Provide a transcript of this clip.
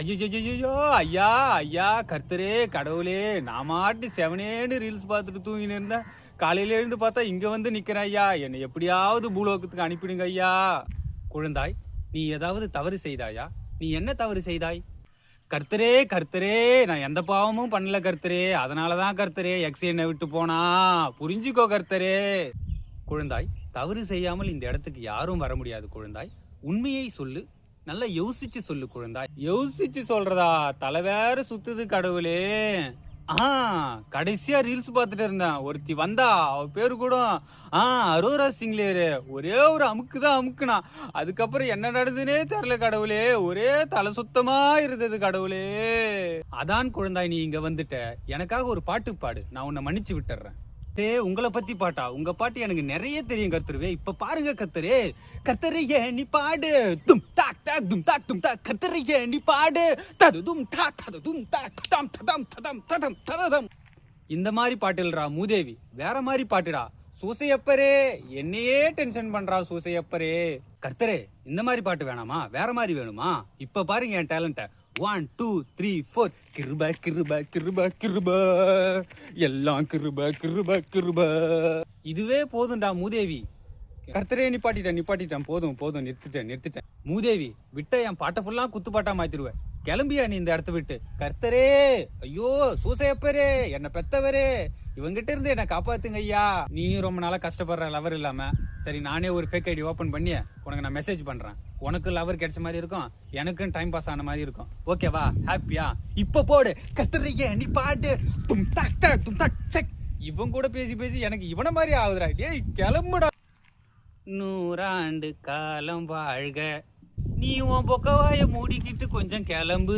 ஐயோ ஐயா ஐயா கர்த்தரே கடவுளே, நான் மாட்டு செவனேன்னு ரீல்ஸ் பார்த்துட்டு தூங்கின்னு இருந்தேன். காலையில எழுந்து பார்த்தா இங்க வந்து நிக்கிறேன் ஐயா. என்னை எப்படியாவது பூலோகத்துக்கு அனுப்பிடுங்க ஐயா. குழந்தாய், நீ ஏதாவது தவறு செய்தாயா? நீ என்ன தவறு செய்தாய்? கர்த்தரே கர்த்தரே, நான் எந்த பாவமும் பண்ணல கர்த்தரே. அதனாலதான் கர்த்தரே எக்ஸ் என்னை விட்டு போனா. புரிஞ்சுக்கோ கர்த்தரே. குழந்தாய், தவறு செய்யாமல் இந்த இடத்துக்கு யாரும் வர முடியாது குழந்தாய். உண்மையை சொல்லு, நல்லா யோசிச்சு சொல்லு குழந்தாய். யோசிச்சு சொல்றதா? தலை வேற சுத்துது கடவுளே. கடைசியா ரீல்ஸ் பார்த்துட்டு இருந்தேன். ஒருத்தி வந்தா, அவ பேரு கூட அரோரா சிங்லேரு. ஒரே ஒரு அமுக்குதான் அமுக்குனா. அதுக்கப்புறம் என்ன நடந்துனே தெரியல கடவுளே. ஒரே தலை சுத்தமா இருந்தது கடவுளே. அதான் குழந்தாய், நீ இங்க வந்துட்ட. எனக்காக ஒரு பாட்டு பாடு, நான் உன்னை மன்னிச்சு விட்டுறேன். உங்களை பத்தி பாட்டா? உங்க பாட்டு எனக்கு நிறைய தெரியும் கர்த்தருவே. இப்ப பாருங்க கர்த்தரே. கர்த்தரையே நீ பாடு, தும் தாக் தாக் தும் தாக் தும் தாக். கர்த்தரையே நீ பாடு, தது தும் தாக் தது தும் தாக் ததம் ததம் ததம் ததம் ததம். இந்த மாதிரி பாட்டு இல்லடா மூதேவி, வேற மாதிரி பாட்டுடா. சூசையப்பரே, என்னையே டென்ஷன் பண்றா சூசையப்பரே. கர்த்தரே, இந்த மாதிரி பாட்டு வேணாமா? வேற மாதிரி வேணுமா? இப்ப பாருங்க என் டேலண்ட. 1 2 3 4. கிருப கிருப கிருப கிருப, எல்லாம் கிருப கிருப கிருப. இதுவே போதும்டா மூதேவி. கர்த்தரே நிப்பாட்டிட்டேன். போதும் போதும், நிறுத்திட்டேன். மூதேவி, விட்ட என் பாட்டை ஃபுல்லா குத்து பாட்டா மாத்திருவேன். கிளம்பியா நீ இந்த இடத்த விட்டு? கர்த்தரே, ஐயோ சூசையப்பரே, என்ன பெத்தவரே, இவங்கிட்ட இருந்து என்ன காப்பாத்துங்க ஐயா. நீயும் ரொம்ப நாளா கஷ்டப்படுற லவர் இல்லாம. சரி, நானே ஒரு ஃபேக் ஐடி ஓபன் பண்ணி உனக்கு நான் மெசேஜ் பண்றேன். உனக்கு லவர் கிடைச்ச மாதிரி இருக்கும், எனக்கும் டைம் பாஸ் ஆன மாதிரி இருக்கும். ஓகேவா? ஹாப்பியா? இப்ப போடு, கர்த்தரையே நீ பாடு, தும் தாக் தாக் தும் தாக் செக். இவன் கூட பேசி எனக்கு இவன மாதிரி ஆகுதுடா. டேய் கிளம்புடா. 100 ஆண்டு காலம் வாழ்க, நீ உன் பொக்கவாய மூடிக்கிட்டு கொஞ்சம் கிளம்பு.